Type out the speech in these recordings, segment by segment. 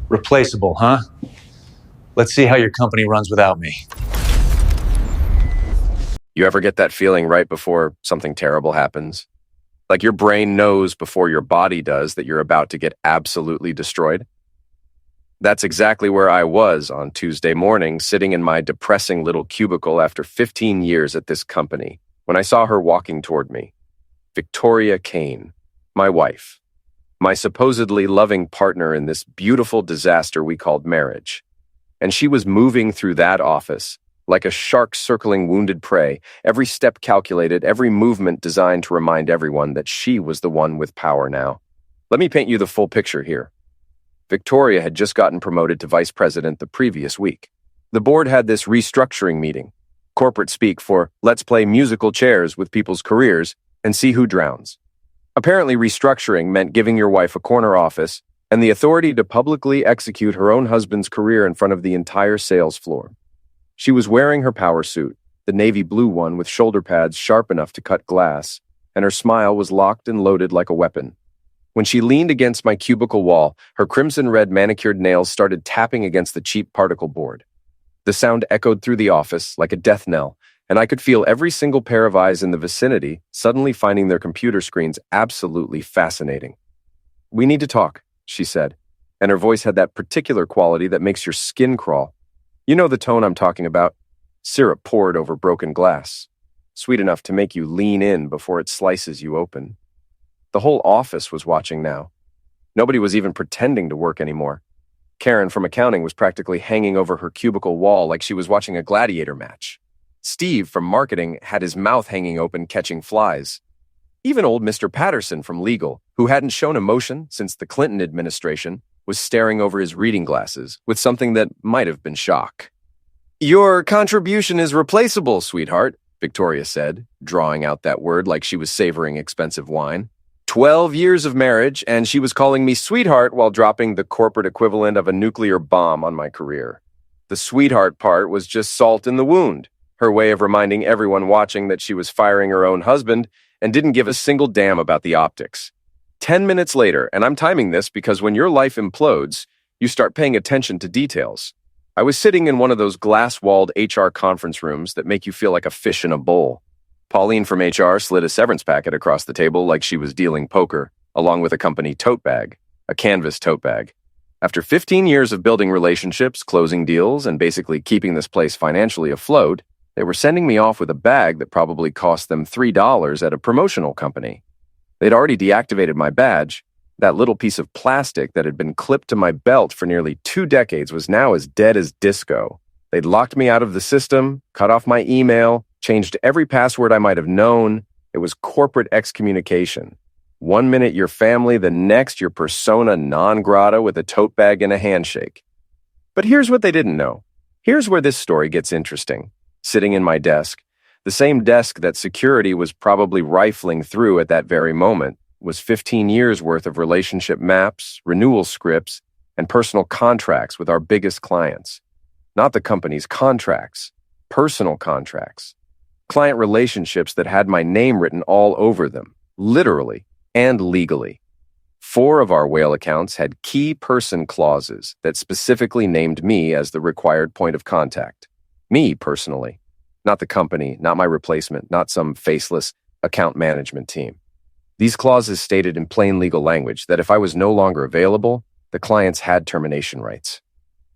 Replaceable, huh? Let's see how your company runs without me. You ever get that feeling right before something terrible happens? Like your brain knows before your body does that you're about to get absolutely destroyed? That's exactly where I was on Tuesday morning, sitting in my depressing little cubicle after 15 years at this company, when I saw her walking toward me. Victoria Kane, my wife, my supposedly loving partner in this beautiful disaster we called marriage. And she was moving through that office, like a shark circling wounded prey, every step calculated, every movement designed to remind everyone that she was the one with power now. Let me paint you the full picture here. Victoria had just gotten promoted to vice president the previous week. The board had this restructuring meeting, corporate speak for let's play musical chairs with people's careers and see who drowns. Apparently, restructuring meant giving your wife a corner office and the authority to publicly execute her own husband's career in front of the entire sales floor. She was wearing her power suit, the navy blue one with shoulder pads sharp enough to cut glass, and her smile was locked and loaded like a weapon. When she leaned against my cubicle wall, her crimson-red manicured nails started tapping against the cheap particle board. The sound echoed through the office like a death knell, and I could feel every single pair of eyes in the vicinity suddenly finding their computer screens absolutely fascinating. "We need to talk," she said, and her voice had that particular quality that makes your skin crawl. You know the tone I'm talking about. Syrup poured over broken glass. Sweet enough to make you lean in before it slices you open. The whole office was watching now. Nobody was even pretending to work anymore. Karen from accounting was practically hanging over her cubicle wall like she was watching a gladiator match. Steve from marketing had his mouth hanging open catching flies. Even old Mr. Patterson from legal, who hadn't shown emotion since the Clinton administration, was staring over his reading glasses with something that might have been shock. "Your contribution is replaceable, sweetheart," Victoria said, drawing out that word like she was savoring expensive wine. 12 years of marriage, and she was calling me sweetheart while dropping the corporate equivalent of a nuclear bomb on my career. The sweetheart part was just salt in the wound, her way of reminding everyone watching that she was firing her own husband and didn't give a single damn about the optics. 10 minutes later, and I'm timing this because when your life implodes, you start paying attention to details. I was sitting in one of those glass-walled HR conference rooms that make you feel like a fish in a bowl. Pauline from HR slid a severance packet across the table like she was dealing poker, along with a company tote bag, a canvas tote bag. After 15 years of building relationships, closing deals, and basically keeping this place financially afloat, they were sending me off with a bag that probably cost them $3 at a promotional company. They'd already deactivated my badge. That little piece of plastic that had been clipped to my belt for nearly 2 decades was now as dead as disco. They'd locked me out of the system, cut off my email, changed every password I might have known. It was corporate excommunication. One minute your family, the next your persona non grata with a tote bag and a handshake. But here's what they didn't know. Here's where this story gets interesting. Sitting in my desk, the same desk that security was probably rifling through at that very moment, was 15 years worth of relationship maps, renewal scripts, and personal contracts with our biggest clients. Not the company's contracts, personal contracts. Client relationships that had my name written all over them, literally and legally. 4 of our whale accounts had key person clauses that specifically named me as the required point of contact. Me, personally. Not the company, not my replacement, not some faceless account management team. These clauses stated in plain legal language that if I was no longer available, the clients had termination rights.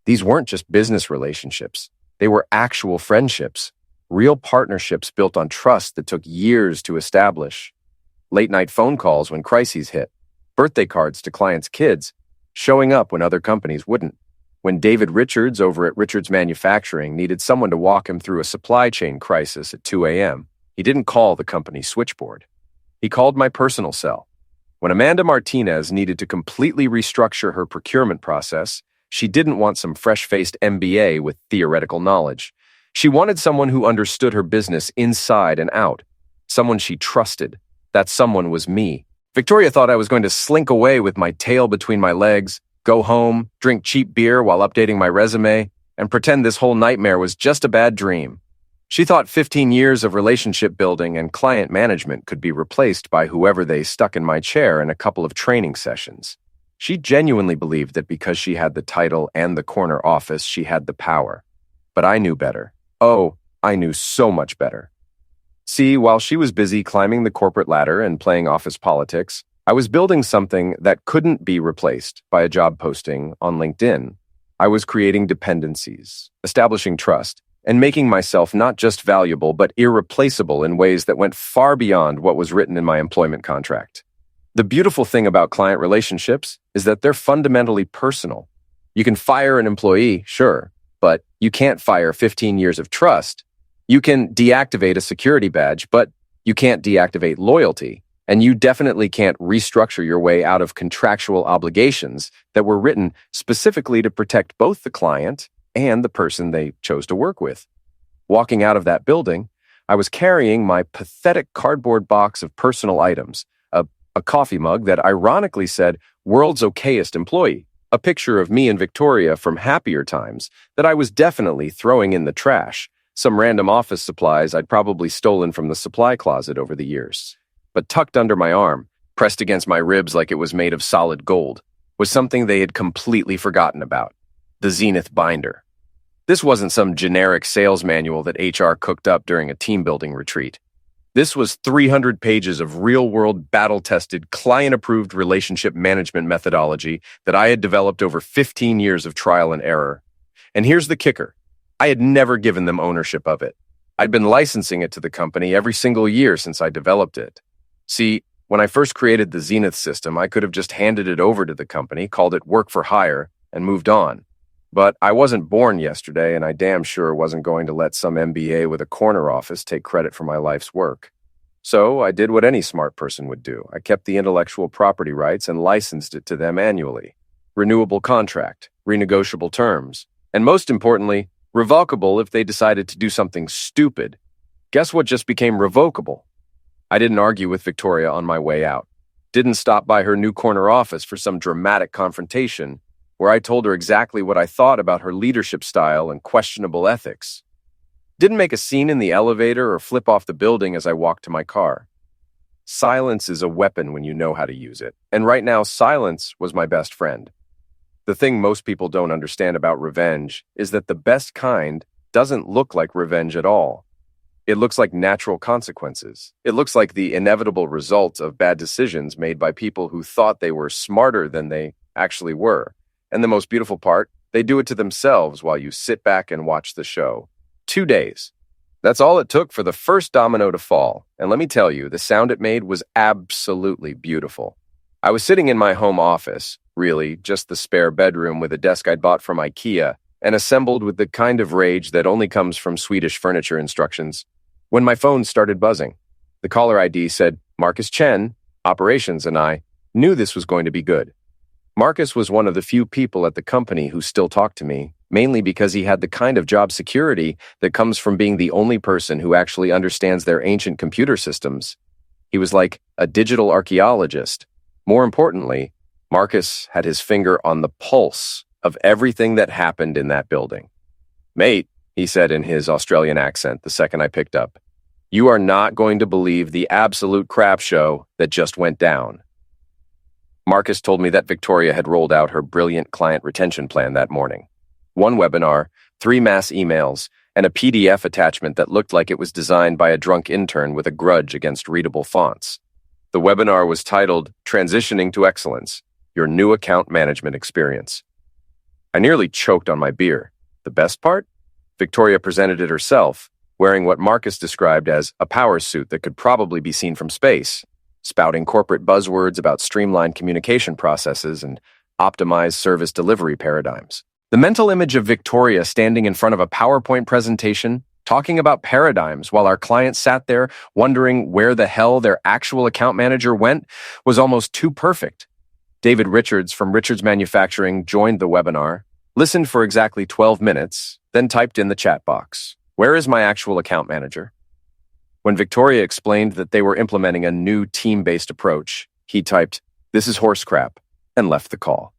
These weren't just business relationships. They were actual friendships, real partnerships built on trust that took years to establish. Late-night phone calls when crises hit, birthday cards to clients' kids, showing up when other companies wouldn't. When David Richards over at Richards Manufacturing needed someone to walk him through a supply chain crisis at 2 a.m., he didn't call the company switchboard. He called my personal cell. When Amanda Martinez needed to completely restructure her procurement process, she didn't want some fresh-faced MBA with theoretical knowledge. She wanted someone who understood her business inside and out, someone she trusted. That someone was me. Victoria thought I was going to slink away with my tail between my legs, go home, drink cheap beer while updating my resume, and pretend this whole nightmare was just a bad dream. She thought 15 years of relationship building and client management could be replaced by whoever they stuck in my chair in a couple of training sessions. She genuinely believed that because she had the title and the corner office, she had the power. But I knew better. Oh, I knew so much better. See, while she was busy climbing the corporate ladder and playing office politics, I was building something that couldn't be replaced by a job posting on LinkedIn. I was creating dependencies, establishing trust, and making myself not just valuable but irreplaceable in ways that went far beyond what was written in my employment contract. The beautiful thing about client relationships is that they're fundamentally personal. You can fire an employee, sure, but you can't fire 15 years of trust. You can deactivate a security badge, but you can't deactivate loyalty. And you definitely can't restructure your way out of contractual obligations that were written specifically to protect both the client and the person they chose to work with. Walking out of that building, I was carrying my pathetic cardboard box of personal items, a coffee mug that ironically said, "World's Okayest Employee," a picture of me and Victoria from happier times that I was definitely throwing in the trash, some random office supplies I'd probably stolen from the supply closet over the years. But tucked under my arm, pressed against my ribs like it was made of solid gold, was something they had completely forgotten about: the Zenith binder. This wasn't some generic sales manual that HR cooked up during a team-building retreat. This was 300 pages of real-world, battle-tested, client-approved relationship management methodology that I had developed over 15 years of trial and error. And here's the kicker. I had never given them ownership of it. I'd been licensing it to the company every single year since I developed it. See, when I first created the Zenith system, I could have just handed it over to the company, called it work for hire, and moved on. But I wasn't born yesterday, and I damn sure wasn't going to let some MBA with a corner office take credit for my life's work. So I did what any smart person would do. I kept the intellectual property rights and licensed it to them annually. Renewable contract, renegotiable terms, and most importantly, revocable if they decided to do something stupid. Guess what just became revocable? I didn't argue with Victoria on my way out. Didn't stop by her new corner office for some dramatic confrontation where I told her exactly what I thought about her leadership style and questionable ethics. Didn't make a scene in the elevator or flip off the building as I walked to my car. Silence is a weapon when you know how to use it, and right now silence was my best friend. The thing most people don't understand about revenge is that the best kind doesn't look like revenge at all. It looks like natural consequences. It looks like the inevitable result of bad decisions made by people who thought they were smarter than they actually were. And the most beautiful part, they do it to themselves while you sit back and watch the show. 2 days. That's all it took for the first domino to fall. And let me tell you, the sound it made was absolutely beautiful. I was sitting in my home office, really just the spare bedroom with a desk I'd bought from IKEA and assembled with the kind of rage that only comes from Swedish furniture instructions, when my phone started buzzing. The caller ID said, Marcus Chen, operations, and I knew this was going to be good. Marcus was one of the few people at the company who still talked to me, mainly because he had the kind of job security that comes from being the only person who actually understands their ancient computer systems. He was like a digital archaeologist. More importantly, Marcus had his finger on the pulse of everything that happened in that building. Mate, he said in his Australian accent the second I picked up, you are not going to believe the absolute crap show that just went down. Marcus told me that Victoria had rolled out her brilliant client retention plan that morning. 1 webinar, 3 mass emails, and a PDF attachment that looked like it was designed by a drunk intern with a grudge against readable fonts. The webinar was titled Transitioning to Excellence, Your New Account Management Experience. I nearly choked on my beer. The best part? Victoria presented it herself, wearing what Marcus described as a power suit that could probably be seen from space, spouting corporate buzzwords about streamlined communication processes and optimized service delivery paradigms. The mental image of Victoria standing in front of a PowerPoint presentation, talking about paradigms while our client sat there wondering where the hell their actual account manager went, was almost too perfect. David Richards from Richards Manufacturing joined the webinar, listened for exactly 12 minutes, then typed in the chat box, "Where is my actual account manager?" When Victoria explained that they were implementing a new team-based approach, he typed, "This is horse crap," and left the call.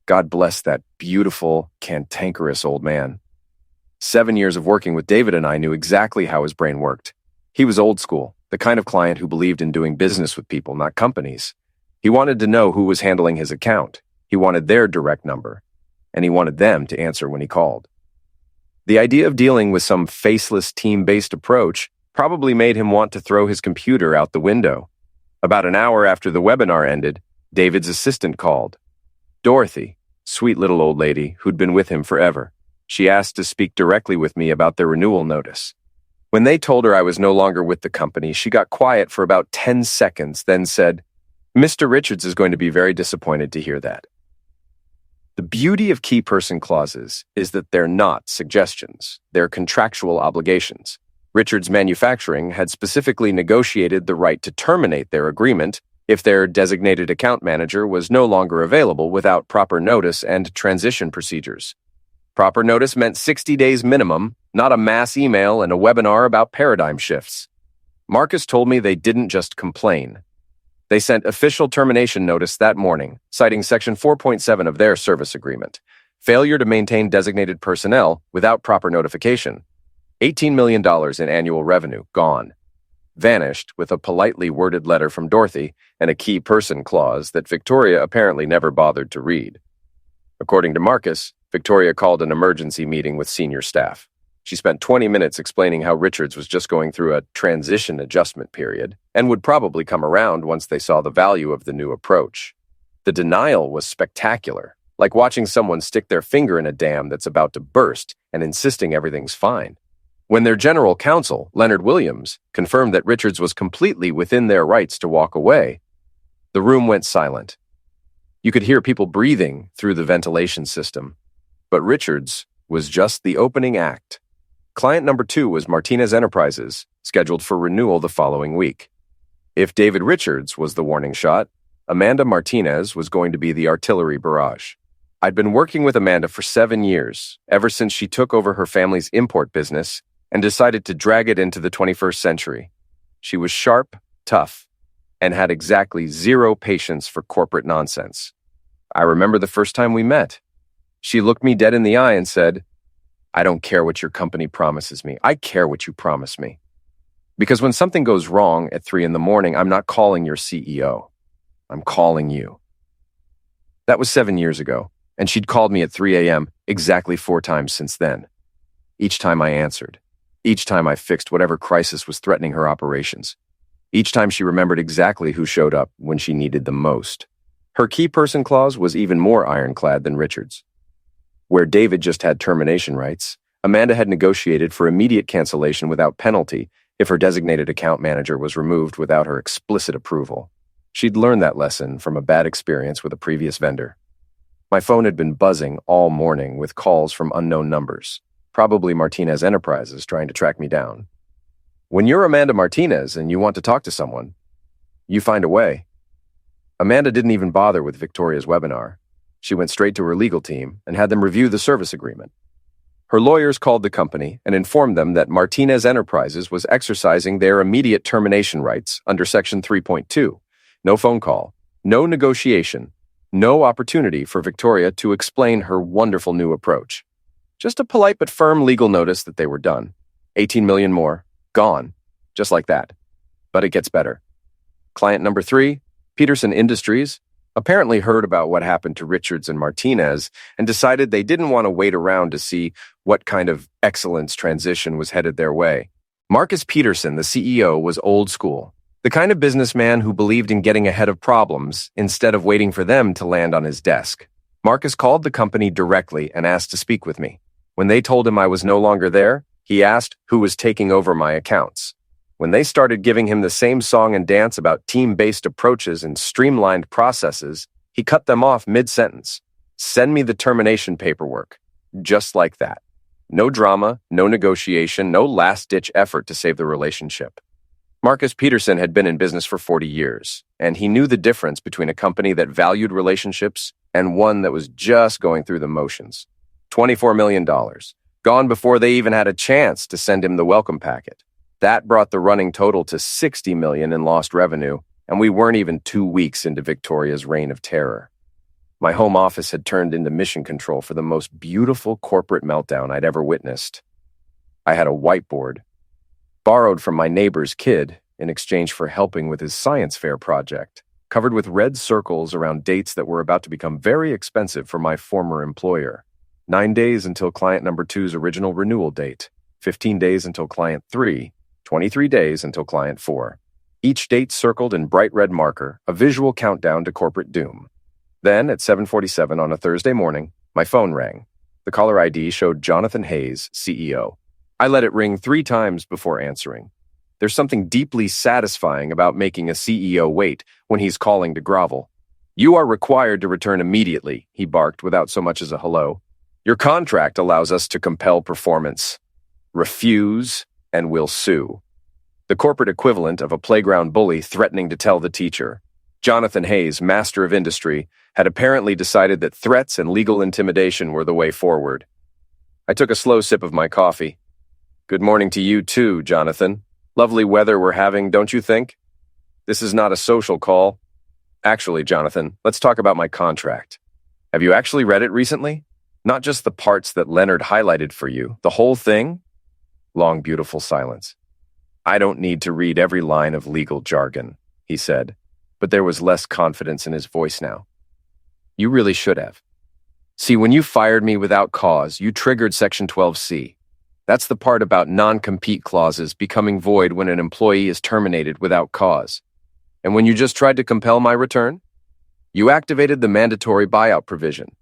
God bless that beautiful, cantankerous old man. 7 years of working with David and I knew exactly how his brain worked. He was old school, the kind of client who believed in doing business with people, not companies. He wanted to know who was handling his account. He wanted their direct number, and he wanted them to answer when he called. The idea of dealing with some faceless team-based approach probably made him want to throw his computer out the window. About an hour after the webinar ended, David's assistant called. Dorothy, sweet little old lady who'd been with him forever. She asked to speak directly with me about their renewal notice. When they told her I was no longer with the company, she got quiet for about 10 seconds, then said, "Mr. Richards is going to be very disappointed to hear that." The beauty of key person clauses is that they're not suggestions, they're contractual obligations. Richards Manufacturing had specifically negotiated the right to terminate their agreement if their designated account manager was no longer available without proper notice and transition procedures. Proper notice meant 60 days minimum, not a mass email and a webinar about paradigm shifts. Marcus told me they didn't just complain. They sent official termination notice that morning, citing Section 4.7 of their service agreement. Failure to maintain designated personnel without proper notification. $18 million in annual revenue gone. Vanished with a politely worded letter from Dorothy and a key person clause that Victoria apparently never bothered to read. According to Marcus, Victoria called an emergency meeting with senior staff. She spent 20 minutes explaining how Richards was just going through a transition adjustment period and would probably come around once they saw the value of the new approach. The denial was spectacular, like watching someone stick their finger in a dam that's about to burst and insisting everything's fine. When their general counsel, Leonard Williams, confirmed that Richards was completely within their rights to walk away, the room went silent. You could hear people breathing through the ventilation system, but Richards was just the opening act. Client number 2 was Martinez Enterprises, scheduled for renewal the following week. If David Richards was the warning shot, Amanda Martinez was going to be the artillery barrage. I'd been working with Amanda for 7 years, ever since she took over her family's import business and decided to drag it into the 21st century. She was sharp, tough, and had exactly zero patience for corporate nonsense. I remember the first time we met. She looked me dead in the eye and said, "I don't care what your company promises me. I care what you promise me. Because when something goes wrong at 3 in the morning, I'm not calling your CEO. I'm calling you." That was 7 years ago, and she'd called me at 3 a.m. exactly 4 times since then. Each time I answered. Each time I fixed whatever crisis was threatening her operations. Each time she remembered exactly who showed up when she needed the most. Her key person clause was even more ironclad than Richards. Where David just had termination rights, Amanda had negotiated for immediate cancellation without penalty if her designated account manager was removed without her explicit approval. She'd learned that lesson from a bad experience with a previous vendor. My phone had been buzzing all morning with calls from unknown numbers, probably Martinez Enterprises trying to track me down. When you're Amanda Martinez and you want to talk to someone, you find a way. Amanda didn't even bother with Victoria's webinar. She went straight to her legal team and had them review the service agreement. Her lawyers called the company and informed them that Martinez Enterprises was exercising their immediate termination rights under Section 3.2. No phone call, no negotiation, no opportunity for Victoria to explain her wonderful new approach. Just a polite but firm legal notice that they were done. 18 million more, gone, just like that. But it gets better. Client number 3, Peterson Industries, apparently heard about what happened to Richards and Martinez and decided they didn't want to wait around to see what kind of excellence transition was headed their way. Marcus Peterson, the CEO, was old school, the kind of businessman who believed in getting ahead of problems instead of waiting for them to land on his desk. Marcus called the company directly and asked to speak with me. When they told him I was no longer there, he asked who was taking over my accounts. When they started giving him the same song and dance about team-based approaches and streamlined processes, he cut them off mid-sentence. "Send me the termination paperwork." Just like that. No drama, no negotiation, no last-ditch effort to save the relationship. Marcus Peterson had been in business for 40 years, and he knew the difference between a company that valued relationships and one that was just going through the motions. $24 million, gone before they even had a chance to send him the welcome packet. That brought the running total to $60 million in lost revenue, and we weren't even 2 weeks into Victoria's reign of terror. My home office had turned into mission control for the most beautiful corporate meltdown I'd ever witnessed. I had a whiteboard, borrowed from my neighbor's kid in exchange for helping with his science fair project. covered with red circles around dates that were about to become very expensive for my former employer. 9 days until client number 2's original renewal date, 15 days until client 3, 23 days until client 4. Each date circled in bright red marker, a visual countdown to corporate doom. Then, at 7:47 on a Thursday morning, my phone rang. The caller ID showed Jonathan Hayes, CEO. I let it ring 3 times before answering. There's something deeply satisfying about making a CEO wait when he's calling to grovel. "You are required to return immediately," he barked without so much as a hello. "Your contract allows us to compel performance. Refuse, and we'll sue." The corporate equivalent of a playground bully threatening to tell the teacher. Jonathan Hayes, master of industry, had apparently decided that threats and legal intimidation were the way forward. I took a slow sip of my coffee. "Good morning to you too, Jonathan. Lovely weather we're having, don't you think? This is not a social call. Actually, Jonathan, let's talk about my contract. Have you actually read it recently? Not just the parts that Leonard highlighted for you, the whole thing?" Long, beautiful silence. "I don't need to read every line of legal jargon," he said, but there was less confidence in his voice now. "You really should have. See, when you fired me without cause, you triggered Section 12C. That's the part about non-compete clauses becoming void when an employee is terminated without cause. And when you just tried to compel my return, you activated the mandatory buyout provision.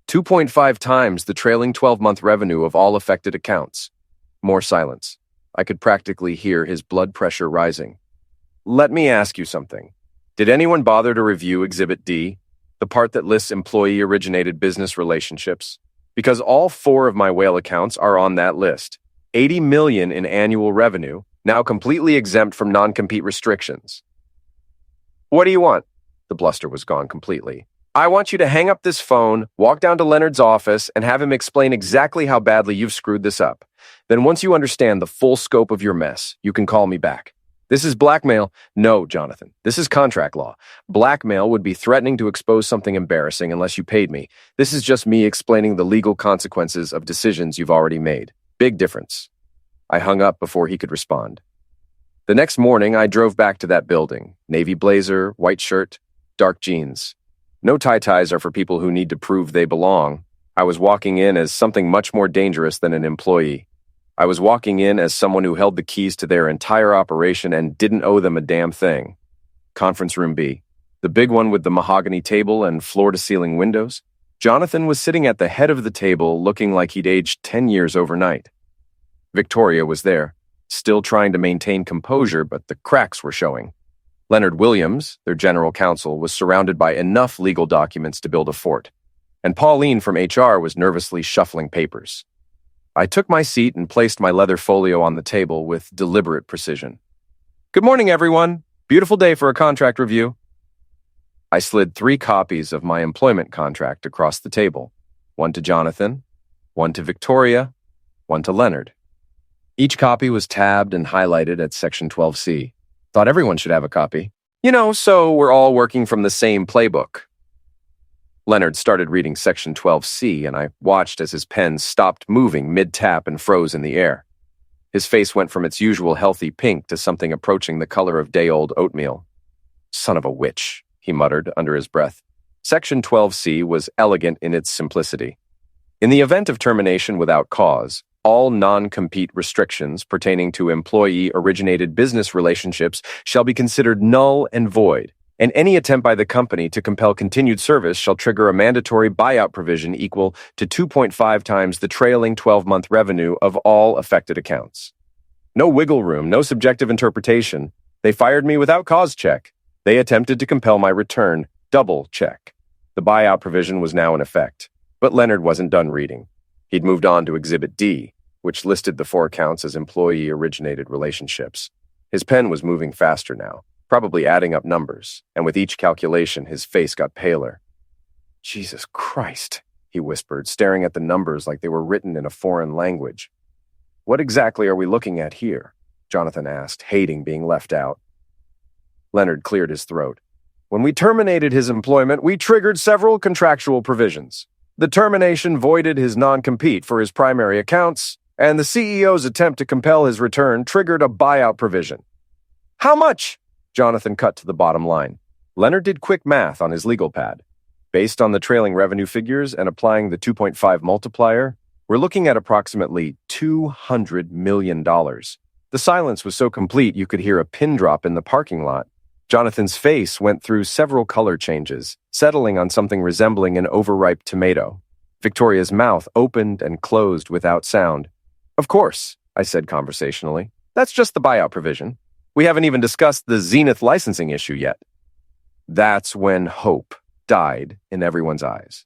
2.5 times the trailing 12-month revenue of all affected accounts." More silence. I could practically hear his blood pressure rising. "Let me ask you something. Did anyone bother to review Exhibit D, the part that lists employee-originated business relationships? Because all 4 of my whale accounts are on that list. 80 million in annual revenue, now completely exempt from non-compete restrictions." "What do you want?" The bluster was gone completely. "I want you to hang up this phone, walk down to Leonard's office, and have him explain exactly how badly you've screwed this up. Then once you understand the full scope of your mess, you can call me back. This is blackmail." "No, Jonathan, this is contract law. Blackmail would be threatening to expose something embarrassing unless you paid me. This is just me explaining the legal consequences of decisions you've already made. Big difference." I hung up before he could respond. The next morning, I drove back to that building. Navy blazer, white shirt, dark jeans. No tie-ties are for people who need to prove they belong. I was walking in as something much more dangerous than an employee. I was walking in as someone who held the keys to their entire operation and didn't owe them a damn thing. Conference room B, the big one with the mahogany table and floor-to-ceiling windows. Jonathan was sitting at the head of the table looking like he'd aged 10 years overnight. Victoria was there, still trying to maintain composure, but the cracks were showing. Leonard Williams, their general counsel, was surrounded by enough legal documents to build a fort, and Pauline from HR was nervously shuffling papers. I took my seat and placed my leather folio on the table with deliberate precision. "Good morning, everyone. Beautiful day for a contract review." I slid 3 copies of my employment contract across the table, one to Jonathan, one to Victoria, one to Leonard. Each copy was tabbed and highlighted at Section 12C. Thought everyone should have a copy. So we're all working from the same playbook. Leonard started reading Section 12C, and I watched as his pen stopped moving mid-tap and froze in the air. His face went from its usual healthy pink to something approaching the color of day-old oatmeal. "Son of a witch," he muttered under his breath. Section 12C was elegant in its simplicity. In the event of termination without cause, all non-compete restrictions pertaining to employee-originated business relationships shall be considered null and void, and any attempt by the company to compel continued service shall trigger a mandatory buyout provision equal to 2.5 times the trailing 12-month revenue of all affected accounts. No wiggle room, no subjective interpretation. They fired me without cause check. They attempted to compel my return, double check. The buyout provision was now in effect, but Leonard wasn't done reading. He'd moved on to Exhibit D, which listed the 4 accounts as employee-originated relationships. His pen was moving faster now, probably adding up numbers, and with each calculation, his face got paler. "Jesus Christ," he whispered, staring at the numbers like they were written in a foreign language. "What exactly are we looking at here?" Jonathan asked, hating being left out. Leonard cleared his throat. "When we terminated his employment, we triggered several contractual provisions. The termination voided his non-compete for his primary accounts, and the CEO's attempt to compel his return triggered a buyout provision." "How much?" Jonathan cut to the bottom line. Leonard did quick math on his legal pad. Based on the trailing revenue figures and applying the 2.5 multiplier, we're looking at approximately $200 million. The silence was so complete you could hear a pin drop in the parking lot. Jonathan's face went through several color changes, settling on something resembling an overripe tomato. Victoria's mouth opened and closed without sound. "Of course," I said conversationally. "That's just the buyout provision. We haven't even discussed the Zenith licensing issue yet." That's when hope died in everyone's eyes.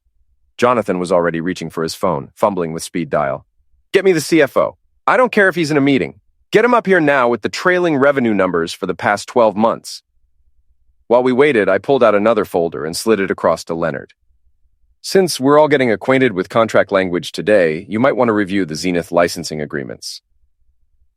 Jonathan was already reaching for his phone, fumbling with speed dial. "Get me the CFO. I don't care if he's in a meeting. Get him up here now with the trailing revenue numbers for the past 12 months. While we waited, I pulled out another folder and slid it across to Leonard. "Since we're all getting acquainted with contract language today, you might want to review the Zenith licensing agreements."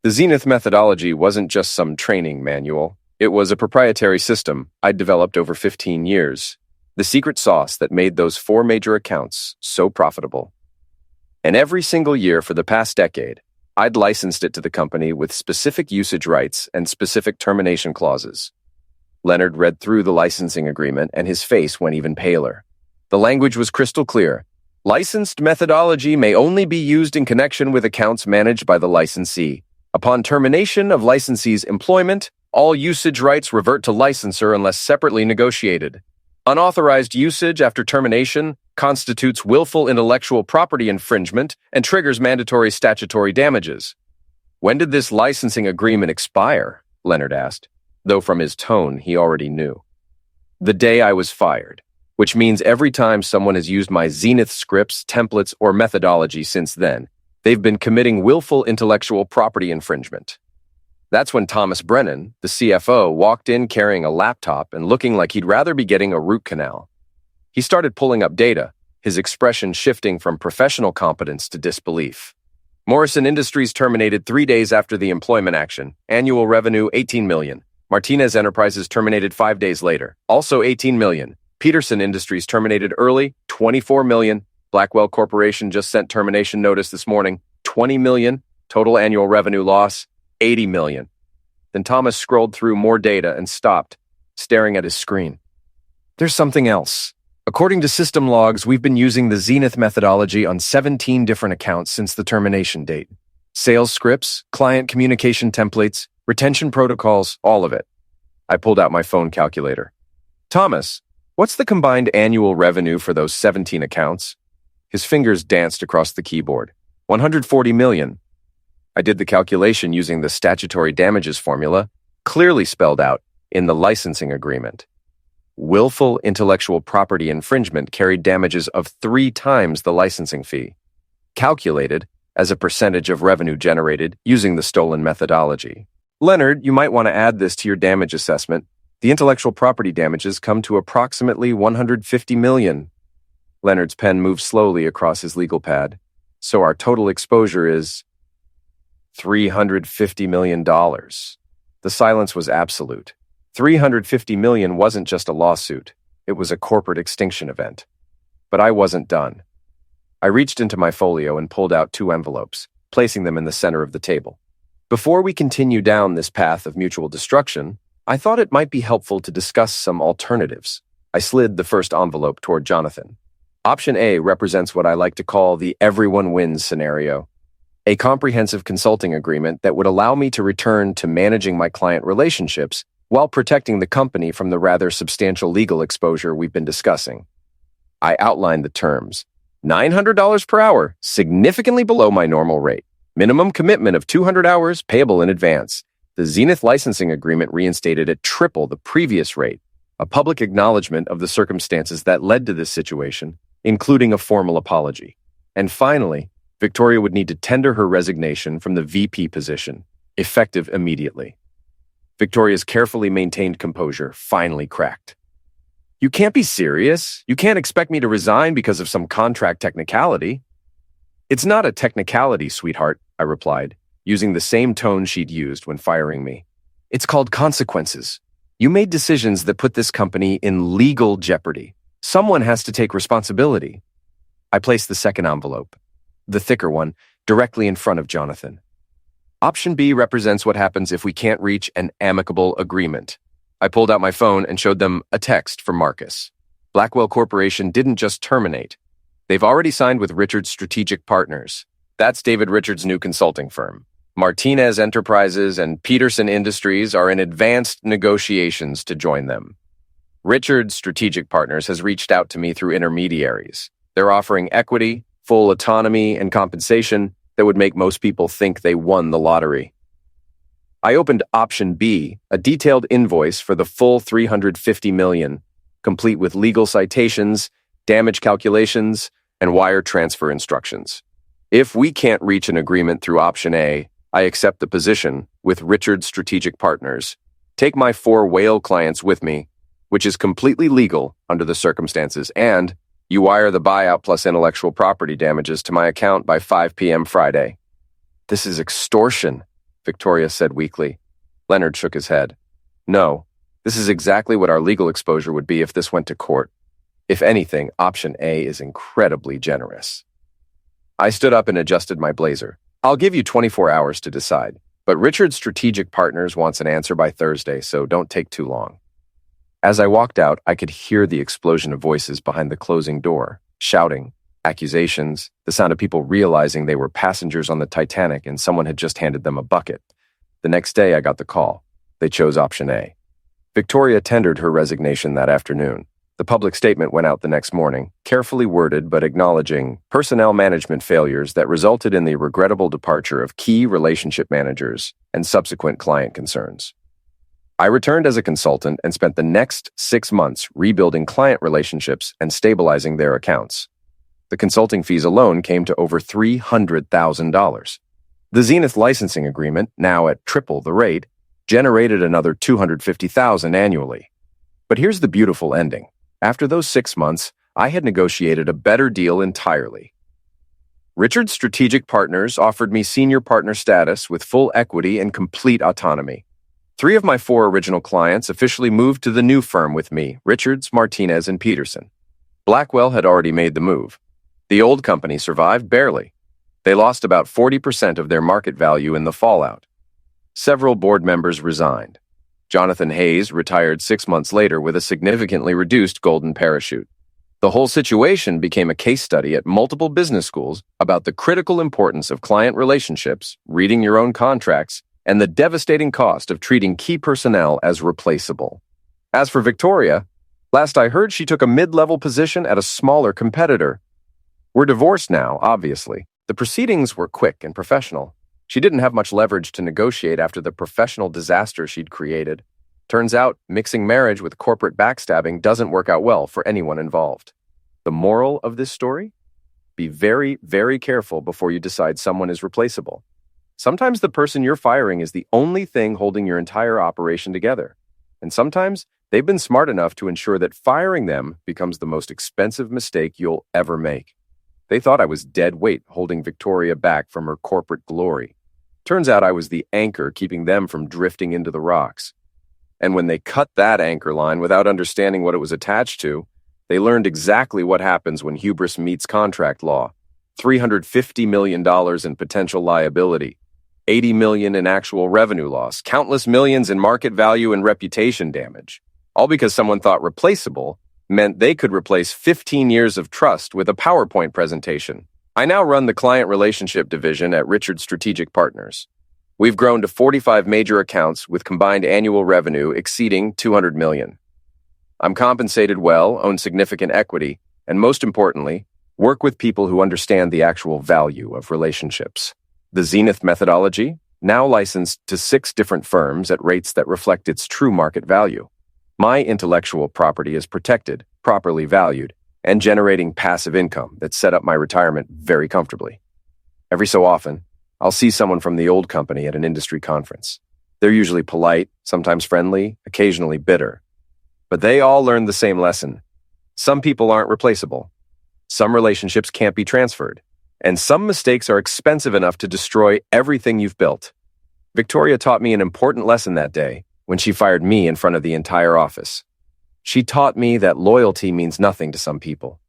The Zenith methodology wasn't just some training manual. It was a proprietary system I'd developed over 15 years, the secret sauce that made those 4 major accounts so profitable. And every single year for the past decade, I'd licensed it to the company with specific usage rights and specific termination clauses. Leonard read through the licensing agreement and his face went even paler. The language was crystal clear. Licensed methodology may only be used in connection with accounts managed by the licensee. Upon termination of licensee's employment, all usage rights revert to licensor unless separately negotiated. Unauthorized usage after termination constitutes willful intellectual property infringement and triggers mandatory statutory damages. "When did this licensing agreement expire?" Leonard asked, though from his tone he already knew. "The day I was fired, which means every time someone has used my Zenith scripts, templates, or methodology since then, they've been committing willful intellectual property infringement." That's when Thomas Brennan, the CFO, walked in carrying a laptop and looking like he'd rather be getting a root canal. He started pulling up data, his expression shifting from professional competence to disbelief. "Morrison Industries terminated 3 days after the employment action. Annual revenue, $18 million. Martinez Enterprises terminated 5 days later. Also $18 million. Peterson Industries terminated early, $24 million. Blackwell Corporation just sent termination notice this morning, $20 million. Total annual revenue loss, $80 million. Then Thomas scrolled through more data and stopped, staring at his screen. "There's something else. According to system logs, we've been using the Zenith methodology on 17 different accounts since the termination date. Sales scripts, client communication templates, retention protocols, all of it." I pulled out my phone calculator. "Thomas, what's the combined annual revenue for those 17 accounts?" His fingers danced across the keyboard. $140 million. I did the calculation using the statutory damages formula, clearly spelled out in the licensing agreement. Willful intellectual property infringement carried damages of 3 times the licensing fee, calculated as a percentage of revenue generated using the stolen methodology. "Leonard, you might want to add this to your damage assessment. The intellectual property damages come to approximately $150 million. Leonard's pen moved slowly across his legal pad. "So our total exposure is $350 million. The silence was absolute. $350 million wasn't just a lawsuit. It was a corporate extinction event. But I wasn't done. I reached into my folio and pulled out 2 envelopes, placing them in the center of the table. Before we continue down this path of mutual destruction, I thought it might be helpful to discuss some alternatives. I slid the first envelope toward Jonathan. Option A represents what I like to call the everyone wins scenario. A comprehensive consulting agreement that would allow me to return to managing my client relationships while protecting the company from the rather substantial legal exposure we've been discussing. I outlined the terms. $900 per hour, significantly below my normal rate. Minimum commitment of 200 hours, payable in advance. The Zenith licensing agreement reinstated at triple the previous rate, a public acknowledgement of the circumstances that led to this situation, including a formal apology. And finally, Victoria would need to tender her resignation from the VP position, effective immediately. Victoria's carefully maintained composure finally cracked. "You can't be serious. You can't expect me to resign because of some contract technicality." "It's not a technicality, sweetheart," I replied, using the same tone she'd used when firing me. "It's called consequences. You made decisions that put this company in legal jeopardy. Someone has to take responsibility." I placed the second envelope, the thicker one, directly in front of Jonathan. Option B represents what happens if we can't reach an amicable agreement. I pulled out my phone and showed them a text from Marcus. Blackwell Corporation didn't just terminate. They've already signed with Richard's Strategic Partners. That's David Richards' new consulting firm. Martinez Enterprises and Peterson Industries are in advanced negotiations to join them. Richard's Strategic Partners has reached out to me through intermediaries. They're offering equity, full autonomy, and compensation that would make most people think they won the lottery. I opened Option B, a detailed invoice for the full $350 million, complete with legal citations, damage calculations, and wire transfer instructions. If we can't reach an agreement through Option A, I accept the position with Richard's Strategic Partners. Take my 4 whale clients with me, which is completely legal under the circumstances, and you wire the buyout plus intellectual property damages to my account by 5 p.m. Friday. This is extortion, Victoria said weakly. Leonard shook his head. No, this is exactly what our legal exposure would be if this went to court. If anything, Option A is incredibly generous. I stood up and adjusted my blazer. I'll give you 24 hours to decide, but Richard's Strategic Partners wants an answer by Thursday, so don't take too long. As I walked out, I could hear the explosion of voices behind the closing door, shouting, accusations, the sound of people realizing they were passengers on the Titanic and someone had just handed them a bucket. The next day, I got the call. They chose Option A. Victoria tendered her resignation that afternoon. The public statement went out the next morning, carefully worded but acknowledging personnel management failures that resulted in the regrettable departure of key relationship managers and subsequent client concerns. I returned as a consultant and spent the next 6 months rebuilding client relationships and stabilizing their accounts. The consulting fees alone came to over $300,000. The Zenith licensing agreement, now at triple the rate, generated another $250,000 annually. But here's the beautiful ending. After those 6 months, I had negotiated a better deal entirely. Richard's Strategic Partners offered me senior partner status with full equity and complete autonomy. 3 of my 4 original clients officially moved to the new firm with me, Richards, Martinez, and Peterson. Blackwell had already made the move. The old company survived barely. They lost about 40% of their market value in the fallout. Several board members resigned. Jonathan Hayes retired 6 months later with a significantly reduced golden parachute. The whole situation became a case study at multiple business schools about the critical importance of client relationships, reading your own contracts, and the devastating cost of treating key personnel as replaceable. As for Victoria, last I heard she took a mid-level position at a smaller competitor. We're divorced now, obviously. The proceedings were quick and professional. She didn't have much leverage to negotiate after the professional disaster she'd created. Turns out, mixing marriage with corporate backstabbing doesn't work out well for anyone involved. The moral of this story? Be very, very careful before you decide someone is replaceable. Sometimes the person you're firing is the only thing holding your entire operation together. And sometimes they've been smart enough to ensure that firing them becomes the most expensive mistake you'll ever make. They thought I was dead weight holding Victoria back from her corporate glory. Turns out I was the anchor keeping them from drifting into the rocks. And when they cut that anchor line without understanding what it was attached to, they learned exactly what happens when hubris meets contract law. $350 million in potential liability, $80 million in actual revenue loss, countless millions in market value and reputation damage. All because someone thought replaceable meant they could replace 15 years of trust with a PowerPoint presentation. I now run the client relationship division at Richard's Strategic Partners. We've grown to 45 major accounts with combined annual revenue exceeding $200 million. I'm compensated well, own significant equity, and most importantly, work with people who understand the actual value of relationships. The Zenith methodology, now licensed to 6 different firms at rates that reflect its true market value. My intellectual property is protected, properly valued, and generating passive income that set up my retirement very comfortably. Every so often, I'll see someone from the old company at an industry conference. They're usually polite, sometimes friendly, occasionally bitter. But they all learned the same lesson. Some people aren't replaceable. Some relationships can't be transferred. And some mistakes are expensive enough to destroy everything you've built. Victoria taught me an important lesson that day when she fired me in front of the entire office. She taught me that loyalty means nothing to some people,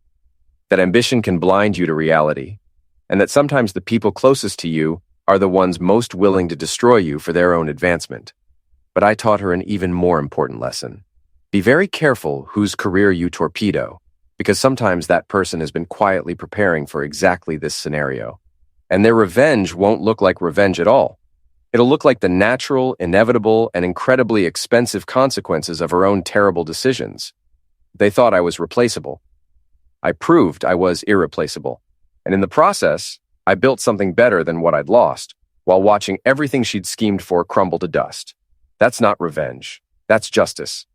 that ambition can blind you to reality, and that sometimes the people closest to you are the ones most willing to destroy you for their own advancement. But I taught her an even more important lesson. Be very careful whose career you torpedo, because sometimes that person has been quietly preparing for exactly this scenario. And their revenge won't look like revenge at all. It'll look like the natural, inevitable, and incredibly expensive consequences of her own terrible decisions. They thought I was replaceable. I proved I was irreplaceable. And in the process, I built something better than what I'd lost, while watching everything she'd schemed for crumble to dust. That's not revenge. That's justice.